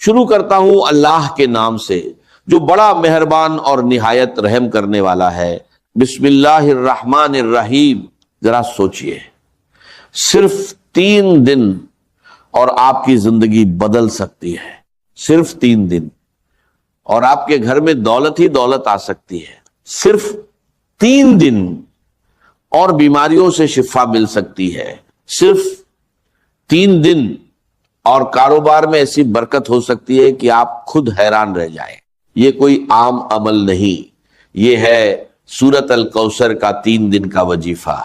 شروع کرتا ہوں اللہ کے نام سے جو بڑا مہربان اور نہایت رحم کرنے والا ہے۔ بسم اللہ الرحمن الرحیم۔ ذرا سوچئے، صرف 3 دن اور آپ کی زندگی بدل سکتی ہے، صرف 3 دن، اور آپ کے گھر میں دولت ہی دولت آ سکتی ہے، صرف 3 دن، اور بیماریوں سے شفا مل سکتی ہے، صرف 3 دن، اور کاروبار میں ایسی برکت ہو سکتی ہے کہ آپ خود حیران رہ جائیں۔ یہ کوئی عام عمل نہیں، یہ ہے سورۃ الکوثر کا 3 دن کا وظیفہ۔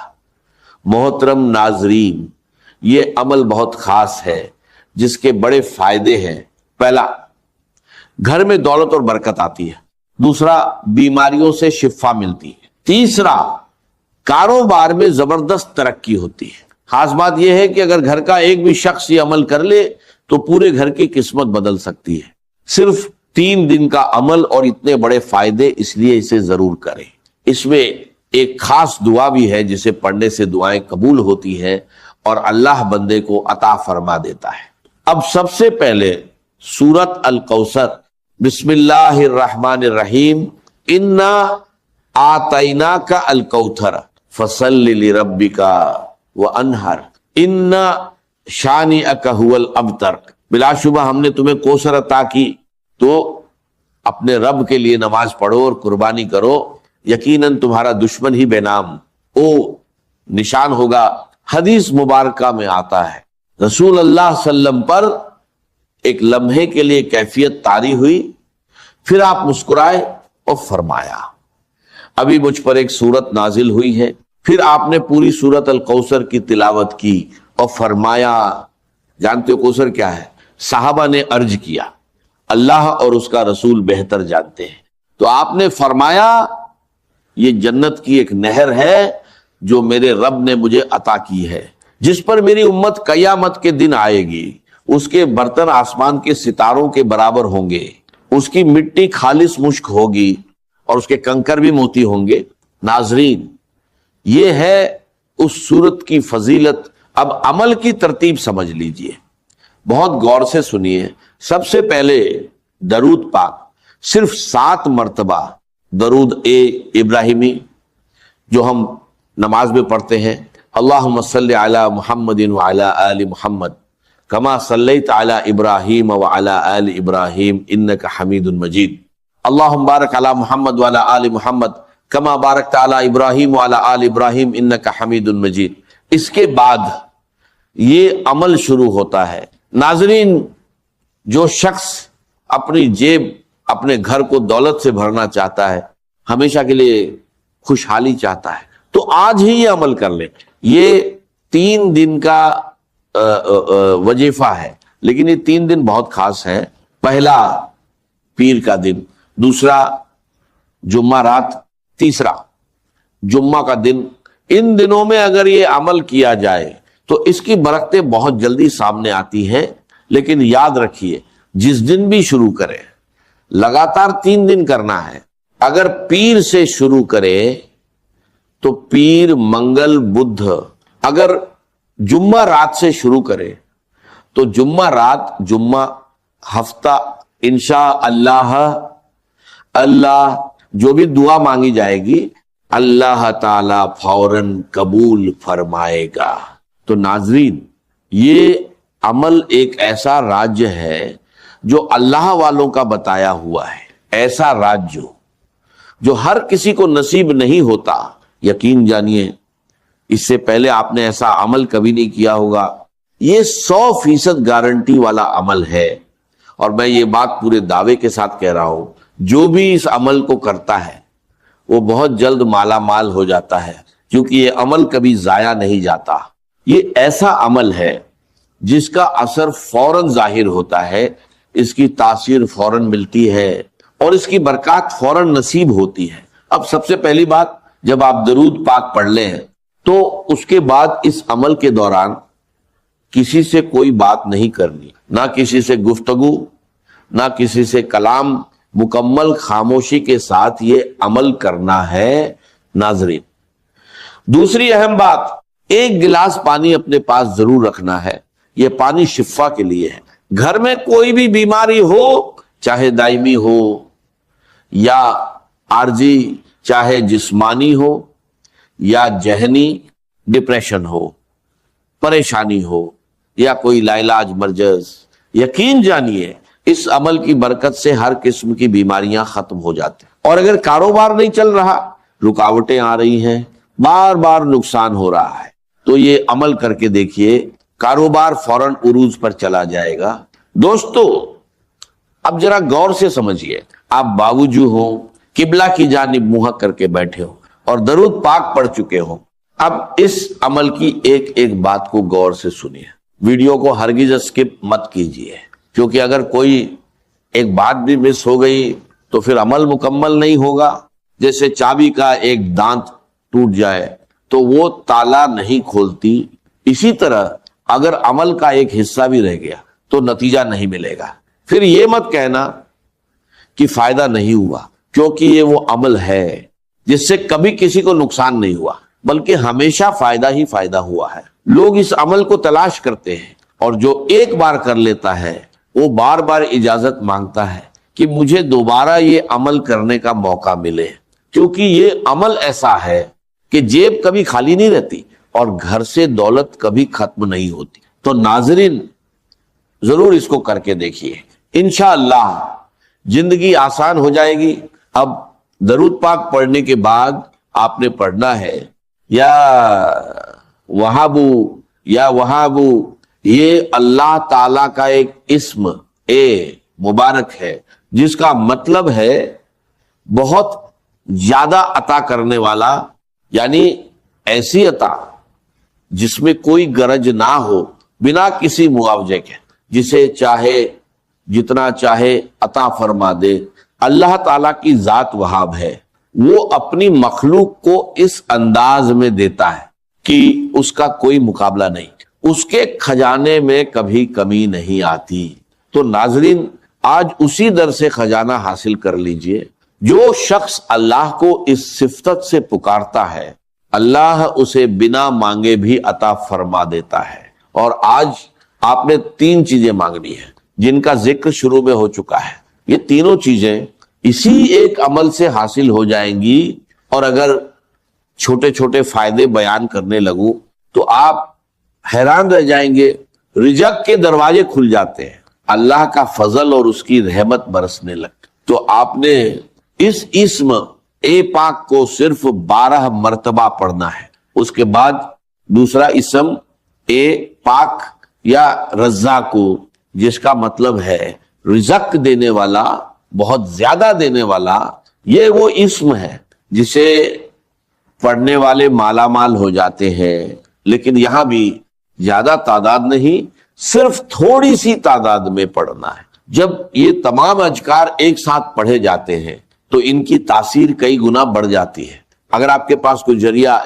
محترم ناظرین، یہ عمل بہت خاص ہے جس کے بڑے فائدے ہیں۔ پہلا، گھر میں دولت اور برکت آتی ہے۔ دوسرا، بیماریوں سے شفا ملتی ہے۔ تیسرا، کاروبار میں زبردست ترقی ہوتی ہے۔ خاص بات یہ ہے کہ اگر گھر کا ایک بھی شخص یہ عمل کر لے تو پورے گھر کی قسمت بدل سکتی ہے۔ صرف 3 دن کا عمل اور اتنے بڑے فائدے، اس لیے اسے ضرور کریں۔ اس میں ایک خاص دعا بھی ہے جسے پڑھنے سے دعائیں قبول ہوتی ہیں اور اللہ بندے کو عطا فرما دیتا ہے۔ اب سب سے پہلے سورۃ الکوثر، بسم اللہ الرحمن الرحیم، انا آتیناک الکوثر فصل لربک وانہر ان شانئک ھو الابتر۔ بلا شبہ ہم نے تمہیں کوثر عطا کی تو اپنے رب کے لیے نماز پڑھو اور قربانی کرو، یقیناً تمہارا دشمن ہی بے نام او نشان ہوگا۔ حدیث مبارکہ میں آتا ہے رسول اللہ صلی اللہ علیہ وسلم پر ایک لمحے کے لیے کیفیت طاری ہوئی، پھر آپ مسکرائے اور فرمایا ابھی مجھ پر ایک سورت نازل ہوئی ہے۔ پھر آپ نے پوری سورت الکوثر کی تلاوت کی اور فرمایا، جانتے ہو کوثر کیا ہے؟ صحابہ نے عرض کیا اللہ اور اس کا رسول بہتر جانتے ہیں۔ تو آپ نے فرمایا یہ جنت کی ایک نہر ہے جو میرے رب نے مجھے عطا کی ہے، جس پر میری امت قیامت کے دن آئے گی، اس کے برتن آسمان کے ستاروں کے برابر ہوں گے، اس کی مٹی خالص مشک ہوگی اور اس کے کنکر بھی موتی ہوں گے۔ ناظرین، یہ ہے اس سورت کی فضیلت۔ اب عمل کی ترتیب سمجھ لیجئے، بہت غور سے سنیے۔ سب سے پہلے درود پاک، صرف 7 مرتبہ درود ابراہیمی جو ہم نماز میں پڑھتے ہیں، اللہم صلی علی محمد وعلی آل محمد کما صلیت علی ابراہیم وعلی آل ابراہیم انک حمید مجید، اللہم بارک علی محمد وعلی آل محمد کما بارکت علی ابراہیم وعلی آل ابراہیم انک حمید مجید۔ اس کے بعد یہ عمل شروع ہوتا ہے۔ ناظرین، جو شخص اپنی جیب، اپنے گھر کو دولت سے بھرنا چاہتا ہے، ہمیشہ کے لیے خوشحالی چاہتا ہے، تو آج ہی یہ عمل کر لے۔ یہ 3 دن کا وظیفہ ہے، لیکن یہ 3 دن بہت خاص ہے۔ پہلا پیر کا دن، دوسرا جمعہ رات، تیسرا جمعہ کا دن۔ ان دنوں میں اگر یہ عمل کیا جائے تو اس کی برکتیں بہت جلدی سامنے آتی ہیں، لیکن یاد رکھیے جس دن بھی شروع کرے، لگاتار 3 دن کرنا ہے۔ اگر پیر سے شروع کرے تو پیر، منگل، بدھ، اگر جمعہ رات سے شروع کرے تو جمعہ رات، جمعہ، ہفتہ، انشاء اللہ اللہ جو بھی دعا مانگی جائے گی اللہ تعالی فوراً قبول فرمائے گا۔ تو ناظرین، یہ عمل ایک ایسا راج ہے جو اللہ والوں کا بتایا ہوا ہے، ایسا راج جو ہر کسی کو نصیب نہیں ہوتا۔ یقین جانیے اس سے پہلے آپ نے ایسا عمل کبھی نہیں کیا ہوگا۔ یہ 100% گارنٹی والا عمل ہے، اور میں یہ بات پورے دعوے کے ساتھ کہہ رہا ہوں، جو بھی اس عمل کو کرتا ہے وہ بہت جلد مالا مال ہو جاتا ہے، کیونکہ یہ عمل کبھی ضائع نہیں جاتا۔ یہ ایسا عمل ہے جس کا اثر فوراً ظاہر ہوتا ہے، اس کی تاثیر فوراً ملتی ہے اور اس کی برکات فوراً نصیب ہوتی ہے۔ اب سب سے پہلی بات، جب آپ درود پاک پڑھ لیں تو اس کے بعد اس عمل کے دوران کسی سے کوئی بات نہیں کرنی، نہ کسی سے گفتگو، نہ کسی سے کلام، مکمل خاموشی کے ساتھ یہ عمل کرنا ہے۔ ناظرین، دوسری اہم بات، 1 گلاس پانی اپنے پاس ضرور رکھنا ہے۔ یہ پانی شفا کے لیے ہے۔ گھر میں کوئی بھی بیماری ہو، چاہے دائمی ہو یا عارضی، چاہے جسمانی ہو یا ذہنی، ڈپریشن ہو، پریشانی ہو یا کوئی لاعلاج مرض، یقین جانیے اس عمل کی برکت سے ہر قسم کی بیماریاں ختم ہو جاتی ہیں۔ اور اگر کاروبار نہیں چل رہا، رکاوٹیں آ رہی ہیں، بار بار نقصان ہو رہا ہے، تو یہ عمل کر کے دیکھیے، کاروبار فوراً عروج پر چلا جائے گا۔ دوستو اب ذرا غور سے سمجھیے، آپ باوجود ہو قبلہ کی جانب منہ کر کے بیٹھے ہو اور درود پاک پڑھ چکے ہو، اب اس عمل کی ایک ایک بات کو غور سے سنیے، ویڈیو کو ہرگز اسکپ مت کیجیے، کیونکہ اگر کوئی ایک بات بھی مس ہو گئی تو پھر عمل مکمل نہیں ہوگا۔ جیسے چابی کا ایک دانت ٹوٹ جائے تو وہ تالا نہیں کھولتی، اسی طرح اگر عمل کا ایک حصہ بھی رہ گیا تو نتیجہ نہیں ملے گا۔ پھر یہ مت کہنا کہ فائدہ نہیں ہوا، کیونکہ یہ وہ عمل ہے جس سے کبھی کسی کو نقصان نہیں ہوا، بلکہ ہمیشہ فائدہ ہی فائدہ ہوا ہے۔ لوگ اس عمل کو تلاش کرتے ہیں، اور جو ایک بار کر لیتا ہے وہ بار بار اجازت مانگتا ہے کہ مجھے دوبارہ یہ عمل کرنے کا موقع ملے، کیونکہ یہ عمل ایسا ہے کہ جیب کبھی خالی نہیں رہتی اور گھر سے دولت کبھی ختم نہیں ہوتی۔ تو ناظرین ضرور اس کو کر کے دیکھیے، انشاءاللہ زندگی آسان ہو جائے گی۔ اب درود پاک پڑھنے کے بعد آپ نے پڑھنا ہے یا وہابو یا وہابو، یہ اللہ تعالی کا ایک اسم مبارک ہے جس کا مطلب ہے بہت زیادہ عطا کرنے والا، یعنی ایسی عطا جس میں کوئی غرض نہ ہو، بنا کسی معاوضے کے، جسے چاہے جتنا چاہے عطا فرما دے۔ اللہ تعالیٰ کی ذات وہاب ہے، وہ اپنی مخلوق کو اس انداز میں دیتا ہے کہ اس کا کوئی مقابلہ نہیں، اس کے خزانے میں کبھی کمی نہیں آتی۔ تو ناظرین آج اسی در سے خزانہ حاصل کر لیجئے۔ جو شخص اللہ کو اس صفت سے پکارتا ہے، اللہ اسے بنا مانگے بھی عطا فرما دیتا ہے۔ اور آج آپ نے 3 چیزیں مانگنی ہیں جن کا ذکر شروع میں ہو چکا ہے، یہ تینوں چیزیں اسی ایک عمل سے حاصل ہو جائیں گی۔ اور اگر چھوٹے چھوٹے فائدے بیان کرنے لگوں تو آپ حیران رہ جائیں گے، رزق کے دروازے کھل جاتے ہیں، اللہ کا فضل اور اس کی رحمت برسنے لگتی۔ تو آپ نے اس اسم پاک کو صرف 12 مرتبہ پڑھنا ہے۔ اس کے بعد دوسرا اسم پاک یا رزاق کو، جس کا مطلب ہے رزق دینے والا، بہت زیادہ دینے والا، یہ وہ اسم ہے جسے پڑھنے والے مالا مال ہو جاتے ہیں۔ لیکن یہاں بھی زیادہ تعداد نہیں، صرف تھوڑی سی تعداد میں پڑھنا ہے۔ جب یہ تمام اذکار ایک ساتھ پڑھے جاتے ہیں تو ان کی تاثیر کئی گنا بڑھ جاتی ہے۔ اگر آپ کے پاس کوئی ذریعہ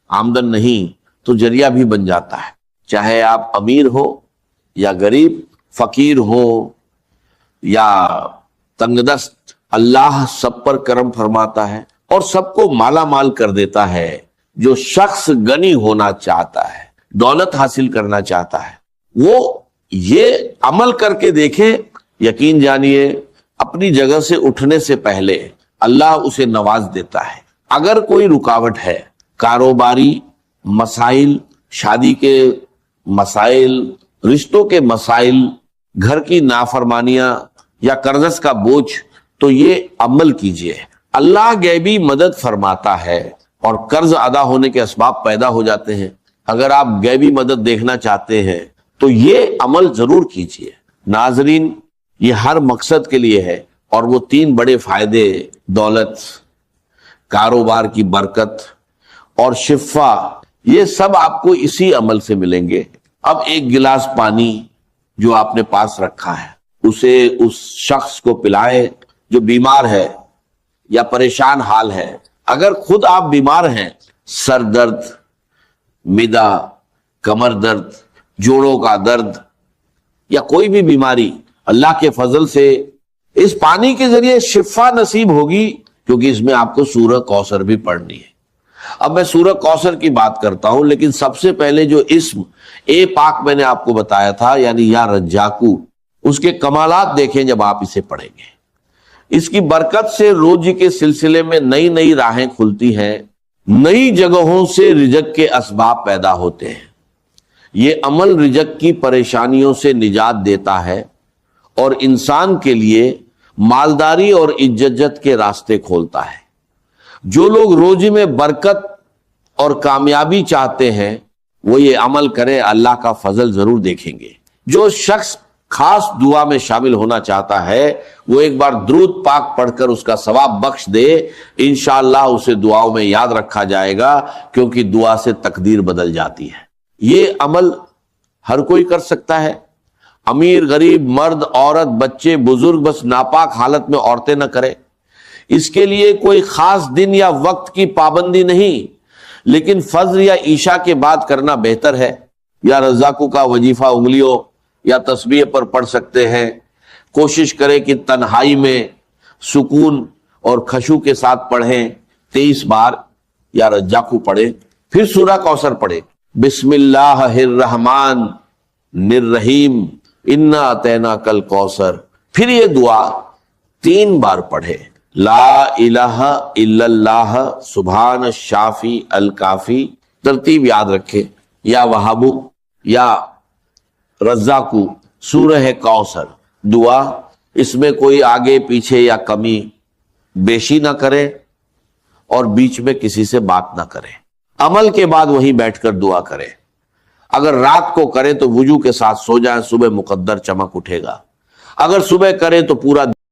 آمدن نہیں تو ذریعہ بھی بن جاتا ہے، چاہے آپ امیر ہو یا غریب، فقیر ہو یا تنگ دست، اللہ سب پر کرم فرماتا ہے اور سب کو مالا مال کر دیتا ہے۔ جو شخص غنی ہونا چاہتا ہے، دولت حاصل کرنا چاہتا ہے، وہ یہ عمل کر کے دیکھے، یقین جانیے اپنی جگہ سے اٹھنے سے پہلے اللہ اسے نواز دیتا ہے۔ اگر کوئی رکاوٹ ہے، کاروباری مسائل، شادی کے مسائل، رشتوں کے مسائل، گھر کی نافرمانیاں یا قرض کا بوجھ، تو یہ عمل کیجئے۔ اللہ غیبی مدد فرماتا ہے اور قرض ادا ہونے کے اسباب پیدا ہو جاتے ہیں۔ اگر آپ غیبی مدد دیکھنا چاہتے ہیں تو یہ عمل ضرور کیجئے۔ ناظرین یہ ہر مقصد کے لیے ہے، اور وہ 3 بڑے فائدے، دولت، کاروبار کی برکت اور شفا، یہ سب آپ کو اسی عمل سے ملیں گے۔ اب ایک گلاس پانی جو آپ نے پاس رکھا ہے، اسے اس شخص کو پلائیں جو بیمار ہے یا پریشان حال ہے۔ اگر خود آپ بیمار ہیں، سر درد، معدہ، کمر درد، جوڑوں کا درد یا کوئی بھی بیماری، اللہ کے فضل سے اس پانی کے ذریعے شفا نصیب ہوگی، کیونکہ اس میں آپ کو سورہ کوثر بھی پڑھنی ہے۔ اب میں سورہ کوثر کی بات کرتا ہوں، لیکن سب سے پہلے جو اسم اے پاک میں نے آپ کو بتایا تھا، یعنی یا رجاکو، اس کے کمالات دیکھیں جب آپ اسے پڑھیں گے۔ اس کی برکت سے روزی کے سلسلے میں نئی نئی راہیں کھلتی ہیں، نئی جگہوں سے رزق کے اسباب پیدا ہوتے ہیں۔ یہ عمل رزق کی پریشانیوں سے نجات دیتا ہے اور انسان کے لیے مالداری اور عزت کے راستے کھولتا ہے۔ جو لوگ روزی میں برکت اور کامیابی چاہتے ہیں وہ یہ عمل کرے، اللہ کا فضل ضرور دیکھیں گے۔ جو شخص خاص دعا میں شامل ہونا چاہتا ہے وہ ایک بار درود پاک پڑھ کر اس کا ثواب بخش دے، انشاءاللہ اسے دعاؤں میں یاد رکھا جائے گا، کیونکہ دعا سے تقدیر بدل جاتی ہے۔ یہ عمل ہر کوئی کر سکتا ہے، امیر غریب، مرد عورت، بچے بزرگ، بس ناپاک حالت میں عورتیں نہ کریں۔ اس کے لیے کوئی خاص دن یا وقت کی پابندی نہیں، لیکن فجر یا عشاء کے بعد کرنا بہتر ہے۔ یا رزاقو کا وظیفہ انگلیوں یا تسبیح پر پڑھ سکتے ہیں۔ کوشش کریں کہ تنہائی میں سکون اور خشوع کے ساتھ پڑھیں، 23 بار یا رزاقو پڑھیں، پھر سورہ کوثر پڑھیں۔ بسم اللہ الرحمن الرحیم انا اعطیناک الکوثر، پھر یہ دعا 3 بار پڑھے۔ لا الہ الا اللہ سبحان الشافی الکافی، ترتیب یاد رکھے، یا وہابو یا رزاقو، سورہ کوثر دعا، اس میں کوئی آگے پیچھے یا کمی بیشی نہ کرے اور بیچ میں کسی سے بات نہ کرے۔ عمل کے بعد وہیں بیٹھ کر دعا کرے۔ اگر رات کو کرے تو وضو کے ساتھ سو جائیں، صبح مقدر چمک اٹھے گا۔ اگر صبح کرے تو پورا